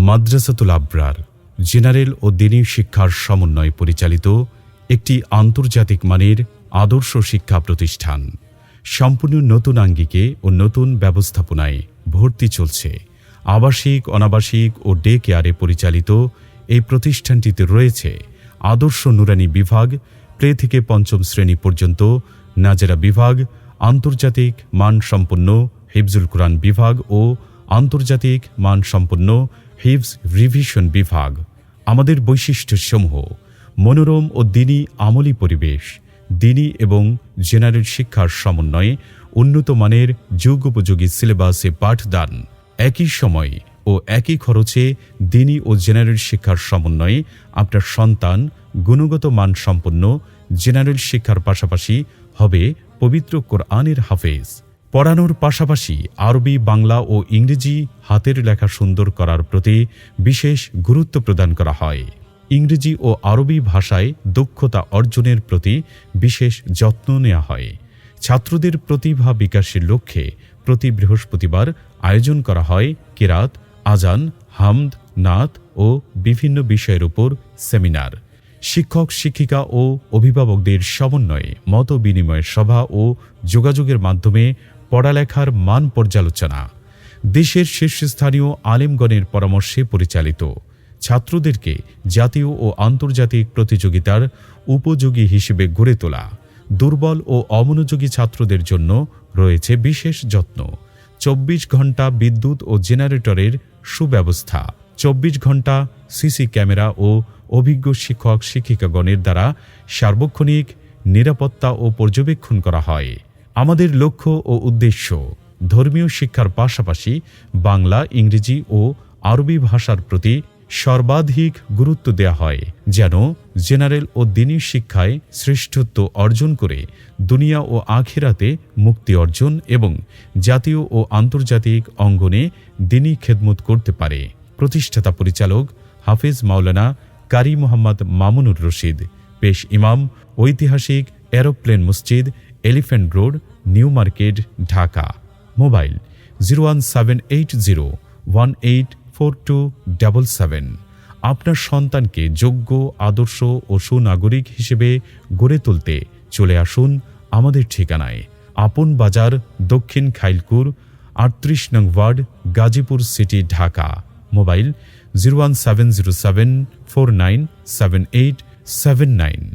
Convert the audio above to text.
মাদ্রাসাতুল Abrar general ও দ্বীনি শিক্ষার সমন্বয়ে পরিচালিত একটি আন্তর্জাতিক মানের আদর্শ শিক্ষা প্রতিষ্ঠান। সম্পূর্ণ নতুন আঙ্গিকে ও নতুন ব্যবস্থাপনায় ভর্তি চলছে। আবাসিক, অনাবাসিক ও ডে কেয়ারে পরিচালিত এই প্রতিষ্ঠানটিতে রয়েছে আদর্শ নুরানি বিভাগ, প্লে থেকে পঞ্চম শ্রেণী পর্যন্ত, নাজেরা বিভাগ, আন্তর্জাতিক মানসম্পন্ন হিফজুল কুরআন বিভাগ ও আন্তর্জাতিক মানসম্পন্ন হিফজ রিভিশন বিভাগ। আমাদের বৈশিষ্ট্যসমূহ: মনোরম ও দ্বীনি আমলি পরিবেশ, দ্বীনি এবং জেনারেল শিক্ষার সমন্বয়ে উন্নত মানের যুগোপযোগী সিলেবাসে পাঠদান, একই সময়ে ও একই খরচে দ্বীনি ও জেনারেল শিক্ষার সমন্বয়ে আপনার সন্তান গুণগত মানসম্পন্ন জেনারেল শিক্ষার পাশাপাশি হবে পবিত্র কোরআনের হাফেজ। পড়ানোর পাশাপাশি আরবি, বাংলা ও ইংরেজি হাতের লেখা সুন্দর করার প্রতি বিশেষ গুরুত্ব প্রদান করা হয়। ইংরেজি ও আরবি ভাষায় দক্ষতা অর্জনের প্রতি বিশেষ যত্ন নেওয়া হয়। ছাত্রদের প্রতিভা বিকাশের লক্ষ্যে প্রতি বৃহস্পতিবার আয়োজন করা হয় কিরাত, আজান, হামদ, নাত ও বিভিন্ন বিষয়ের উপর সেমিনার। শিক্ষক, শিক্ষিকা ও অভিভাবকদের সমন্বয়ে মত বিনিময় সভা ও যোগাযোগের মাধ্যমে পড়ালেখার মান পর্যালোচনা। দেশের শীর্ষস্থানীয় আলেমগণের পরামর্শে পরিচালিত। ছাত্রদেরকে জাতীয় ও আন্তর্জাতিক প্রতিযোগিতার উপযোগী হিসেবে গড়ে তোলা। দুর্বল ও অমনোযোগী ছাত্রদের জন্য রয়েছে বিশেষ যত্ন। 24 ঘণ্টা বিদ্যুৎ ও জেনারেটরের সুব্যবস্থা। 24 ঘণ্টা সিসি ক্যামেরা ও অভিজ্ঞ শিক্ষক শিক্ষিকাগণের দ্বারা সার্বক্ষণিক নিরাপত্তা ও পর্যবেক্ষণ করা হয়। আমাদের লক্ষ্য ও উদ্দেশ্য: ধর্মীয় শিক্ষার পাশাপাশি বাংলা, ইংরেজি ও আরবি ভাষার প্রতি সর্বাধিক গুরুত্ব দেওয়া হয়, যেন জেনারেল ও দ্বীনি শিক্ষায় শ্রেষ্ঠত্ব অর্জন করে দুনিয়া ও আখিরাতে মুক্তি অর্জন এবং জাতীয় ও আন্তর্জাতিক অঙ্গনে দ্বীনি খেদমত করতে পারে। প্রতিষ্ঠাতা পরিচালক হাফেজ মাওলানা কারি মোহাম্মদ মামুনুর রশিদ। পেশ ইমাম ঐতিহাসিক এরোপ্লেন মসজিদ, elephant road, new market, Dhaka. Mobile 01780184277। আপনার সন্তানকে যোগ্য, আদর্শ ও সুনাগরিক হিসেবে গড়ে তুলতে চলে আসুন আমাদের ঠিকানায়। আপন বাজার, দক্ষিণ খাইলকুর, 38 নং ward, Gazipur city, Dhaka. Mobile 01707497879।